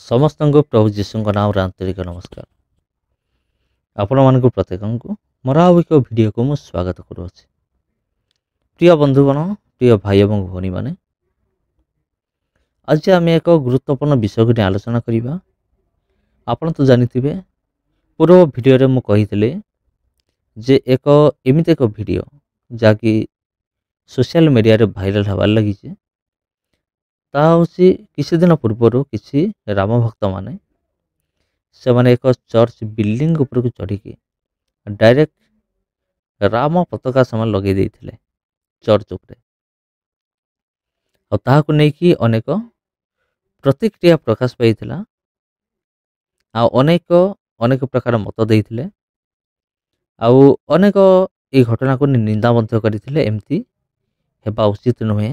ସମସ୍ତଙ୍କୁ ପ୍ରଭୁ ଯୀଶୁଙ୍କ ନାମରେ ଆନ୍ତରିକ ନମସ୍କାର। ଆପଣମାନଙ୍କୁ ପ୍ରତ୍ୟେକଙ୍କୁ ମୋର ଆଉ ଏକ ଭିଡ଼ିଓକୁ ମୁଁ ସ୍ୱାଗତ କରୁଅଛି। ପ୍ରିୟ ବନ୍ଧୁଗଣ, ପ୍ରିୟ ଭାଇ ଏବଂ ଭଉଣୀମାନେ, ଆଜି ଆମେ ଏକ ଗୁରୁତ୍ୱପୂର୍ଣ୍ଣ ବିଷୟକୁ ନେଇ ଆଲୋଚନା କରିବା। ଆପଣ ତ ଜାଣିଥିବେ, ପୂର୍ବ ଭିଡ଼ିଓରେ ମୁଁ କହିଥିଲି ଯେ ଏମିତି ଏକ ଭିଡ଼ିଓ ଯାହାକି ସୋସିଆଲ ମିଡ଼ିଆରେ ଭାଇରାଲ ହେବାରେ ଲାଗିଛି। ତାହା ହେଉଛି କିଛି ଦିନ ପୂର୍ବରୁ କିଛି ରାମ ଭକ୍ତମାନେ ସେମାନେ ଏକ ଚର୍ଚ୍ଚ ବିଲ୍ଡିଂ ଉପରକୁ ଚଢ଼ିକି ଡାଇରେକ୍ଟ ରାମ ପତାକା ସେମାନେ ଲଗାଇ ଦେଇଥିଲେ ଚର୍ଚ୍ଚ ଉପରେ। ଆଉ ତାହାକୁ ନେଇକି ଅନେକ ପ୍ରତିକ୍ରିୟା ପ୍ରକାଶ ପାଇଥିଲା। ଆଉ ଅନେକ ପ୍ରକାର ମତ ଦେଇଥିଲେ। ଆଉ ଅନେକ ଏହି ଘଟଣାକୁ ନିନ୍ଦା ମଧ୍ୟ କରିଥିଲେ। ଏମିତି ହେବା ଉଚିତ ନୁହେଁ,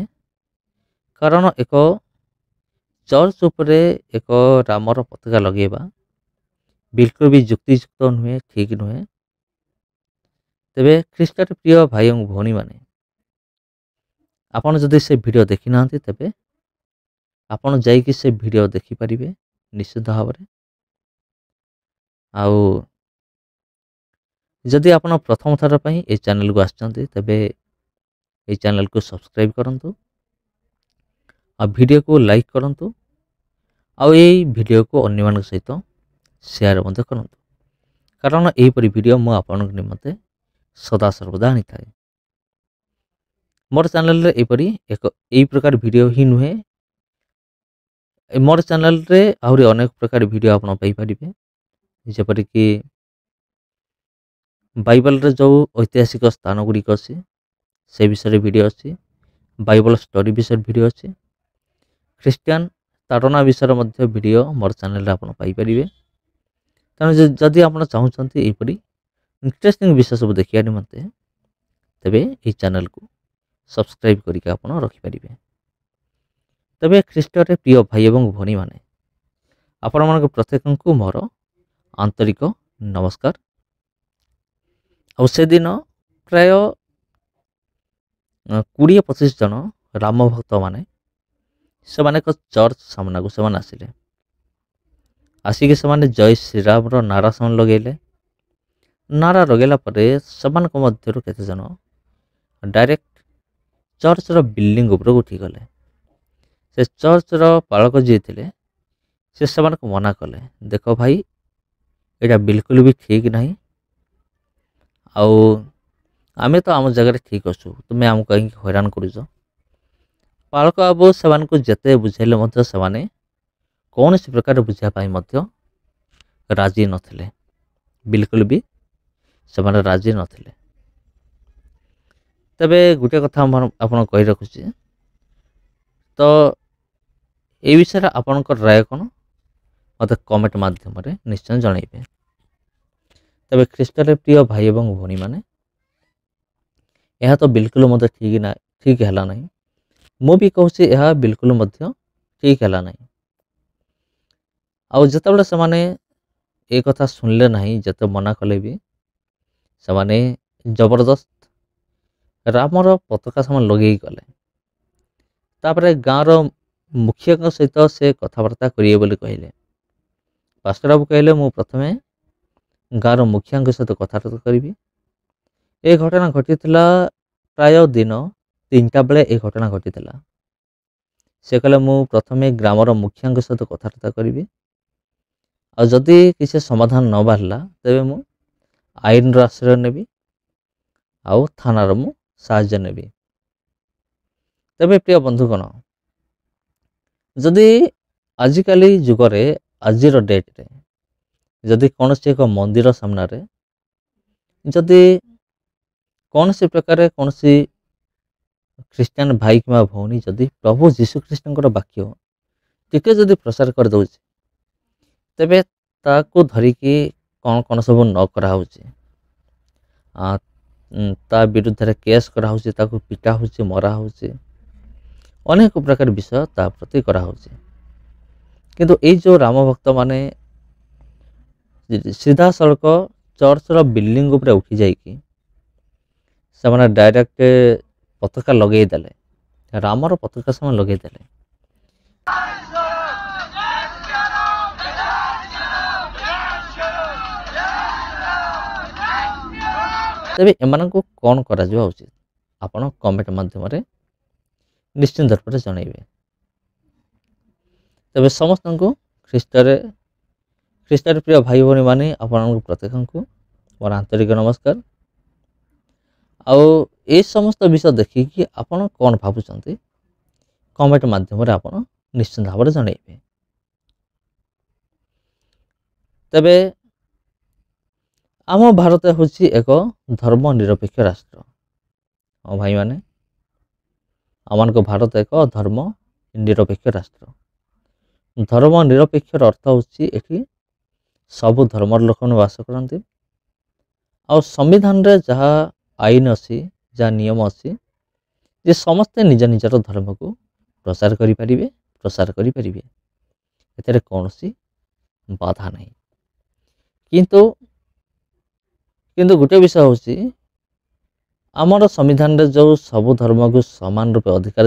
କାରଣ ଏକ ଚର୍ଚ୍ଚ ଉପରେ ଏକ ରାମର ପତାକା ଲଗାଇବା ବିଲକୁଲ ବି ଯୁକ୍ତିଯୁକ୍ତ ନୁହେଁ, ଠିକ୍ ନୁହେଁ। ତେବେ ଖ୍ରୀଷ୍ଟରେ ପ୍ରିୟ ଭାଇ ଏବଂ ଭଉଣୀମାନେ, ଆପଣ ଯଦି ସେ ଭିଡ଼ିଓ ଦେଖିନାହାନ୍ତି ତେବେ ଆପଣ ଯାଇକି ସେ ଭିଡ଼ିଓ ଦେଖିପାରିବେ ନିଶ୍ଚିତ ଭାବରେ। ଆଉ ଯଦି ଆପଣ ପ୍ରଥମ ଥର ପାଇଁ ଏହି ଚ୍ୟାନେଲକୁ ଆସିଛନ୍ତି ତେବେ ଏହି ଚ୍ୟାନେଲକୁ ସବସ୍କ୍ରାଇବ୍ କରନ୍ତୁ, ଆଉ ଭିଡ଼ିଓକୁ ଲାଇକ୍ କରନ୍ତୁ, ଆଉ ଏହି ଭିଡ଼ିଓକୁ ଅନ୍ୟମାନଙ୍କ ସହିତ ସେୟାର ମଧ୍ୟ କରନ୍ତୁ, କାରଣ ଏହିପରି ଭିଡ଼ିଓ ମୁଁ ଆପଣଙ୍କ ନିମନ୍ତେ ସଦାସର୍ବଦା ଆଣିଥାଏ। ମୋର ଚ୍ୟାନେଲରେ ଏହି ପ୍ରକାର ଭିଡ଼ିଓ ହିଁ ନୁହେଁ, ମୋର ଚ୍ୟାନେଲରେ ଆହୁରି ଅନେକ ପ୍ରକାର ଭିଡ଼ିଓ ଆପଣ ପାଇପାରିବେ। ଯେପରିକି ବାଇବଲରେ ଯେଉଁ ଐତିହାସିକ ସ୍ଥାନ ଗୁଡ଼ିକ ଅଛି ସେ ବିଷୟରେ ଭିଡ଼ିଓ ଅଛି, ବାଇବଲ ଷ୍ଟୋରି ବିଷୟରେ ଭିଡ଼ିଓ ଅଛି, ଖ୍ରୀଷ୍ଟିଆନ ତାଡ଼ନା ବିଷୟରେ ମଧ୍ୟ ଭିଡ଼ିଓ ମୋର ଚ୍ୟାନେଲରେ ଆପଣ ପାଇପାରିବେ। ତେଣୁ ଯଦି ଆପଣ ଚାହୁଁଛନ୍ତି ଏହିପରି ଇଣ୍ଟରେଷ୍ଟିଂ ବିଷୟ ସବୁ ଦେଖିବା ନିମନ୍ତେ, ତେବେ ଏହି ଚ୍ୟାନେଲକୁ ସବସ୍କ୍ରାଇବ୍ କରିକି ଆପଣ ରଖିପାରିବେ। ତେବେ ଖ୍ରୀଷ୍ଟରେ ପ୍ରିୟ ଭାଇ ଏବଂ ଭଉଣୀମାନେ, ଆପଣମାନଙ୍କ ପ୍ରତ୍ୟେକଙ୍କୁ ମୋର ଆନ୍ତରିକ ନମସ୍କାର। ଆଉ ସେଦିନ ପ୍ରାୟ 20-25 ଜଣ ରାମ ଭକ୍ତମାନେ ସେମାନେ ଏକ ଚର୍ଚ୍ଚ ସାମ୍ନାକୁ ସେମାନେ ଆସିଲେ। ଆସିକି ସେମାନେ ଜୟ ଶ୍ରୀରାମର ନାରା ସେମାନେ ଲଗାଇଲେ। ନାରା ଲଗାଇଲା ପରେ ସେମାନଙ୍କ ମଧ୍ୟରୁ କେତେଜଣ ଡାଇରେକ୍ଟ ଚର୍ଚ୍ଚର ବିଲ୍ଡିଂ ଉପରକୁ ଉଠିଗଲେ। ସେ ଚର୍ଚ୍ଚର ପାଳକ ଯିଏ ଥିଲେ ସେ ସେମାନଙ୍କୁ ମନା କଲେ, ଦେଖ ଭାଇ, ଏଇଟା ବିଲକୁଲ ବି ଠିକ୍ ନାହିଁ। ଆଉ ଆମେ ତ ଆମ ଜାଗାରେ ଠିକ୍ ଅଛୁ, ତୁମେ ଆମକୁ କାହିଁକି ହଇରାଣ କରୁଛ? ପାଳକ ବାବୁ ସେମାନଙ୍କୁ ଯେତେ ବୁଝାଇଲେ ମଧ୍ୟ ସେମାନେ କୌଣସି ପ୍ରକାର ବୁଝିବା ପାଇଁ ମଧ୍ୟ ରାଜି ନଥିଲେ। ବିଲକୁଲ ବି ସେମାନେ ରାଜି ନଥିଲେ। ତେବେ ଗୋଟିଏ କଥା ଆପଣ କହି ରଖୁଛି, ତ ଏ ବିଷୟରେ ଆପଣଙ୍କର ରାୟ କ'ଣ ମୋତେ କମେଣ୍ଟ ମାଧ୍ୟମରେ ନିଶ୍ଚୟ ଜଣାଇବେ। ତେବେ ଖ୍ରୀଷ୍ଟରେ ପ୍ରିୟ ଭାଇ ଏବଂ ଭଉଣୀମାନେ, ଏହା ତ ବିଲକୁଲ ମଧ୍ୟ ଠିକ୍ ହେଲା ନାହିଁ। ମୁଁ ବି କହୁଛି ଏହା ବିଲକୁଲ ମଧ୍ୟ ଠିକ୍ ହେଲା ନାହିଁ। ଆଉ ଯେତେବେଳେ ସେମାନେ ଏ କଥା ଶୁଣିଲେ ନାହିଁ, ଯେତେ ମନା କଲେ ବି ସେମାନେ ଜବରଦସ୍ତ ରାମର ପତାକା ସେମାନେ ଲଗେଇ ଗଲେ। ତାପରେ ଗାଁର ମୁଖିଆଙ୍କ ସହିତ ସେ କଥାବାର୍ତ୍ତା କରିବେ ବୋଲି କହିଲେ। ପାଷ୍ଟର ବାବୁ କହିଲେ, ମୁଁ ପ୍ରଥମେ ଗାଁର ମୁଖିଆଙ୍କ ସହିତ କଥାବାର୍ତ୍ତା କରିବି। ଏ ଘଟଣା ଘଟିଥିଲା ପ୍ରାୟ ଦିନ 3ଟା ବେଳେ ଏ ଘଟଣା ଘଟିଥିଲା। ସେ କହିଲେ, ମୁଁ ପ୍ରଥମେ ଗ୍ରାମର ମୁଖିଆଙ୍କ ସହିତ କଥାବାର୍ତ୍ତା କରିବି, ଆଉ ଯଦି କିଛି ସମାଧାନ ନ ବାହାରିଲା ତେବେ ମୁଁ ଆଇନର ଆଶ୍ରୟ ନେବି, ଆଉ ଥାନାର ମୁଁ ସାହାଯ୍ୟ ନେବି। ତେବେ ପ୍ରିୟ ବନ୍ଧୁଗଣ, ଯଦି ଆଜିକାଲି ଯୁଗରେ, ଆଜିର ଡେଟ୍ରେ ଯଦି କୌଣସି ଏକ ମନ୍ଦିର ସାମ୍ନାରେ ଯଦି କୌଣସି ପ୍ରକାର କୌଣସି ଖ୍ରୀଷ୍ଟିଆନ ଭାଇ କିମ୍ବା ଭଉଣୀ ଯଦି ପ୍ରଭୁ ଯୀଶୁଖ୍ରୀଷ୍ଟଙ୍କର ବାକ୍ୟ ଟିକେ ଯଦି ପ୍ରଚାର କରିଦେଉଛି, ତେବେ ତାକୁ ଧରିକି କ'ଣ ସବୁ ନ କରାହେଉଛି, ତା ବିରୁଦ୍ଧରେ କେସ୍ କରାହେଉଛି, ତାକୁ ପିଟା ହେଉଛି, ମରା ହେଉଛି, ଅନେକ ପ୍ରକାର ବିଷୟ ତା ପ୍ରତି କରାହେଉଛି। କିନ୍ତୁ ଏଇ ଯେଉଁ ରାମ ଭକ୍ତମାନେ ସିଧାସଳଖ ଚର୍ଚ୍ଚର ବିଲ୍ଡିଂ ଉପରେ ଉଠି ଯାଇକି ସେମାନେ ଡାଇରେକ୍ଟ ପତାକା ଲଗାଇ ଦେଲେ, ରାମର ପତାକା ସେମାନେ ଲଗାଇ ଦେଲେ। ତେବେ ଏମାନଙ୍କୁ କ'ଣ କରାଯିବା ଉଚିତ ଆପଣ କମେଣ୍ଟ ମାଧ୍ୟମରେ ନିଶ୍ଚିନ୍ତ ରୂପରେ ଜଣାଇବେ। ତେବେ ସମସ୍ତଙ୍କୁ ଖ୍ରୀଷ୍ଟରେ ପ୍ରିୟ ଭାଇ ଭଉଣୀମାନେ ଆପଣଙ୍କୁ ପ୍ରତ୍ୟେକଙ୍କୁ ମୋର ଆନ୍ତରିକ ନମସ୍କାର। ଆଉ ଏ ସମସ୍ତ ବିଷୟ ଦେଖିକି ଆପଣ କ'ଣ ଭାବୁଛନ୍ତି କମେଣ୍ଟ ମାଧ୍ୟମରେ ଆପଣ ନିଶ୍ଚିନ୍ତ ଭାବରେ ଜଣାଇବେ। ତେବେ ଆମ ଭାରତ ହେଉଛି ଏକ ଧର୍ମ ନିରପେକ୍ଷ ରାଷ୍ଟ୍ର। ହଁ ଭାଇମାନେ, ଆମମାନଙ୍କ ଭାରତ ଏକ ଧର୍ମ ନିରପେକ୍ଷ ରାଷ୍ଟ୍ର। ଧର୍ମ ନିରପେକ୍ଷର ଅର୍ଥ ହେଉଛି ଏଠି ସବୁ ଧର୍ମର ଲୋକମାନେ ବାସ କରନ୍ତି। ଆଉ ସମ୍ବିଧାନରେ ଯାହା ଆଇନ ଅଛି, ଯାହା ନିୟମ ଅଛି, ଯେ ସମସ୍ତେ ନିଜ ନିଜର ଧର୍ମକୁ ପ୍ରଚାର କରିପାରିବେ, ଏଥିରେ କୌଣସି ବାଧା ନାହିଁ। କିନ୍ତୁ ଗୋଟିଏ ବିଷୟ ହେଉଛି ଆମର ସମ୍ବିଧାନରେ ଯେଉଁ ସବୁ ଧର୍ମକୁ ସମାନ ରୂପେ ଅଧିକାର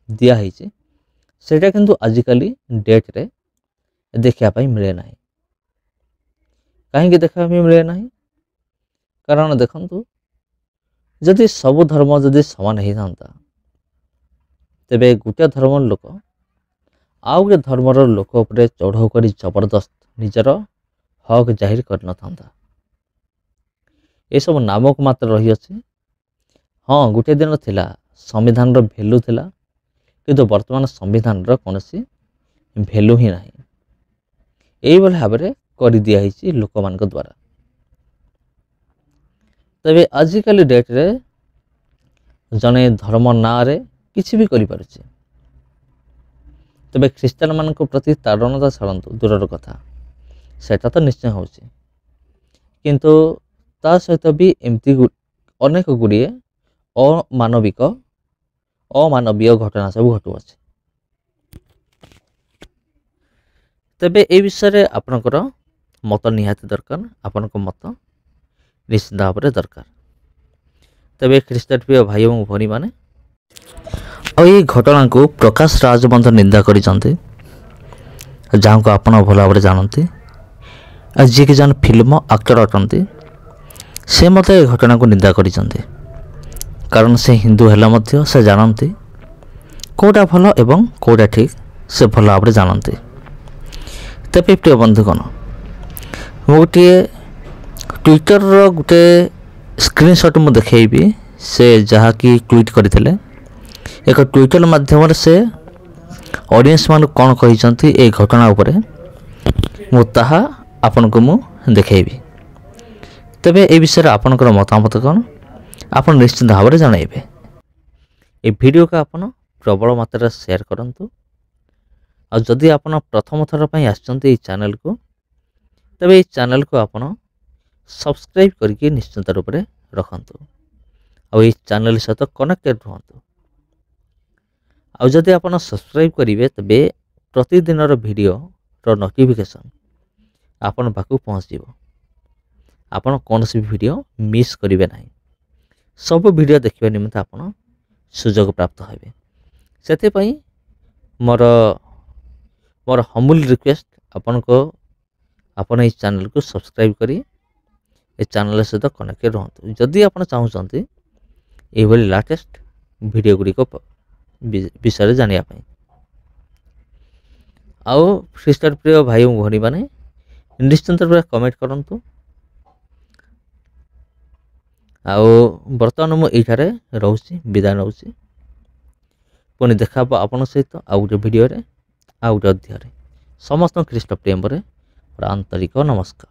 ଦିଆହେଇଛି ସେଇଟା କିନ୍ତୁ ଆଜିକାଲି ଡେଟ୍ରେ ଦେଖିବା ପାଇଁ ମିଳେ ନାହିଁ। କାହିଁକି ଦେଖିବା ପାଇଁ ମିଳେ ନାହିଁ? କାରଣ ଦେଖନ୍ତୁ, ଯଦି ସବୁ ଧର୍ମ ଯଦି ସମାନ ହେଇଥାନ୍ତା ତେବେ ଗୋଟିଏ ଧର୍ମର ଲୋକ ଆଉ ଗୋଟିଏ ଧର୍ମର ଲୋକ ଉପରେ ଚଢ଼ଉ କରି ଜବରଦସ୍ତ ନିଜର ହକ୍ ଜାହିର କରିନଥାନ୍ତା। ଏସବୁ ନାମକୁ ମାତ୍ର ରହିଅଛି। ହଁ, ଗୋଟିଏ ଦିନ ଥିଲା ସମ୍ବିଧାନର ଭ୍ୟାଲୁ ଥିଲା, କିନ୍ତୁ ବର୍ତ୍ତମାନ ସମ୍ବିଧାନର କୌଣସି ଭ୍ୟାଲୁ ହିଁ ନାହିଁ। ଏଇଭଳି ଭାବରେ କରିଦିଆହେଇଛି ଲୋକମାନଙ୍କ ଦ୍ୱାରା। ତେବେ ଆଜିକାଲି ଡେଟ୍ରେ ଜଣେ ଧର୍ମ ନାଁରେ କିଛି ବି କରିପାରୁଛି। ତେବେ ଖ୍ରୀଷ୍ଟିଆନମାନଙ୍କ ପ୍ରତି ତାଡ଼ନତା ଛାଡ଼ନ୍ତୁ ଦୂରର କଥା, ସେଇଟା ତ ନିଶ୍ଚୟ ହେଉଛି। କିନ୍ତୁ ତା ସହିତ ବି ଏମିତି ଅନେକ ଗୁଡ଼ିଏ ଅମାନବୀୟ ଘଟଣା ସବୁ ଘଟୁଅଛି। ତେବେ ଏ ବିଷୟରେ ଆପଣଙ୍କର ମତ ନିହାତି ଦରକାର, ଆପଣଙ୍କ ମତ ନିଶ୍ଚିତ ଭାବରେ ଦରକାର। ତେବେ ଖ୍ରୀଷ୍ଟ ପ୍ରିୟ ଭାଇ ଏବଂ ଭଉଣୀମାନେ, ଆଉ ଏହି ଘଟଣାକୁ ପ୍ରକାଶ ରାଜ ମଧ୍ୟ ନିନ୍ଦା କରିଛନ୍ତି, ଯାହାଙ୍କୁ ଆପଣ ଭଲ ଭାବରେ ଜାଣନ୍ତି, ଆଉ ଯିଏକି ଜଣେ ଫିଲ୍ମ ଆକ୍ଟର ଅଟନ୍ତି। ସେ ମଧ୍ୟ ଏ ଘଟଣାକୁ ନିନ୍ଦା କରିଛନ୍ତି, କାରଣ ସେ ହିନ୍ଦୁ ହେଲେ ମଧ୍ୟ ସେ ଜାଣନ୍ତି କେଉଁଟା ଭଲ ଏବଂ କେଉଁଟା ଠିକ୍, ସେ ଭଲ ଭାବରେ ଜାଣନ୍ତି। ତେବେ ପ୍ରିୟ ବନ୍ଧୁଗଣ, ମୁଁ ଗୋଟିଏ ଟ୍ୱିଟରର ଗୋଟେ ସ୍କ୍ରିନଶଟ୍ ମୁଁ ଦେଖେଇବି। ସେ ଯାହାକି ଟ୍ୱିଟ୍ କରିଥିଲେ, ଏକ ଟ୍ୱିଟର ମାଧ୍ୟମରେ ସେ ଅଡ଼ିଏନ୍ସ ମାନଙ୍କୁ କ'ଣ କହିଛନ୍ତି ଏ ଘଟଣା ଉପରେ, ମୁଁ ତାହା ଆପଣଙ୍କୁ ମୁଁ ଦେଖେଇବି। ତେବେ ଏ ବିଷୟରେ ଆପଣଙ୍କର ମତାମତ କ'ଣ, ଆପଣ ନିଶ୍ଚିନ୍ତ ଭାବରେ ଜଣାଇବେ। ଏ ଭିଡ଼ିଓକୁ ଆପଣ ପ୍ରବଳ ମାତ୍ରାରେ ସେୟାର କରନ୍ତୁ। ଆଉ ଯଦି ଆପଣ ପ୍ରଥମ ଥର ପାଇଁ ଆସିଛନ୍ତି ଏହି ଚ୍ୟାନେଲକୁ, ତେବେ ଏହି ଚ୍ୟାନେଲକୁ ଆପଣ ସବସ୍କ୍ରାଇବ୍ କରିକି ନିଶ୍ଚିନ୍ତ ରୂପରେ ରଖନ୍ତୁ। ଆଉ ଏହି ଚ୍ୟାନେଲ ସହିତ କନେକ୍ଟେଡ଼ ରୁହନ୍ତୁ। ଆଉ ଯଦି ଆପଣ ସବସ୍କ୍ରାଇବ୍ କରିବେ, ତେବେ ପ୍ରତିଦିନର ଭିଡ଼ିଓର ନୋଟିଫିକେସନ୍ ଆପଣଙ୍କ ପାଖକୁ ପହଞ୍ଚିଯିବ। ଆପଣ କୌଣସି ବି ଭିଡ଼ିଓ ମିସ୍ କରିବେ ନାହିଁ। ସବୁ ଭିଡ଼ିଓ ଦେଖିବା ନିମନ୍ତେ ଆପଣ ସୁଯୋଗ ପ୍ରାପ୍ତ ହେବେ। ସେଥିପାଇଁ ମୋର ହମ୍ବୁଲ ରିକ୍ୱେଷ୍ଟ ଆପଣ ଏହି ଚ୍ୟାନେଲକୁ ସବସ୍କ୍ରାଇବ୍ କରି ଏ ଚ୍ୟାନେଲ ସହିତ କନେକ୍ଟେଡ଼ ରୁହନ୍ତୁ। ଯଦି ଆପଣ ଚାହୁଁଛନ୍ତି ଏହିଭଳି ଲାଟେଷ୍ଟ ଭିଡ଼ିଓ ଗୁଡ଼ିକ ବିଷୟରେ ଜାଣିବା ପାଇଁ। ଆଉ ଖ୍ରୀଷ୍ଟ ପ୍ରିୟ ଭାଇ ଓ ଭଉଣୀମାନେ, ନିଶ୍ଚିନ୍ତ ରୂପେ କମେଣ୍ଟ କରନ୍ତୁ। ଆଉ ବର୍ତ୍ତମାନ ମୁଁ ଏଇଠାରେ ରହୁଛି, ବିଦାୟ ନେଉଛି। ପୁଣି ଦେଖା ହେବ ଆପଣଙ୍କ ସହିତ ଆଉ ଗୋଟେ ଭିଡ଼ିଓରେ, ଆଉ ଗୋଟେ ଅଧ୍ୟାୟରେ। ସମସ୍ତଙ୍କୁ ଖ୍ରୀଷ୍ଟ ପ୍ରେମରେ ଆନ୍ତରିକ ନମସ୍କାର।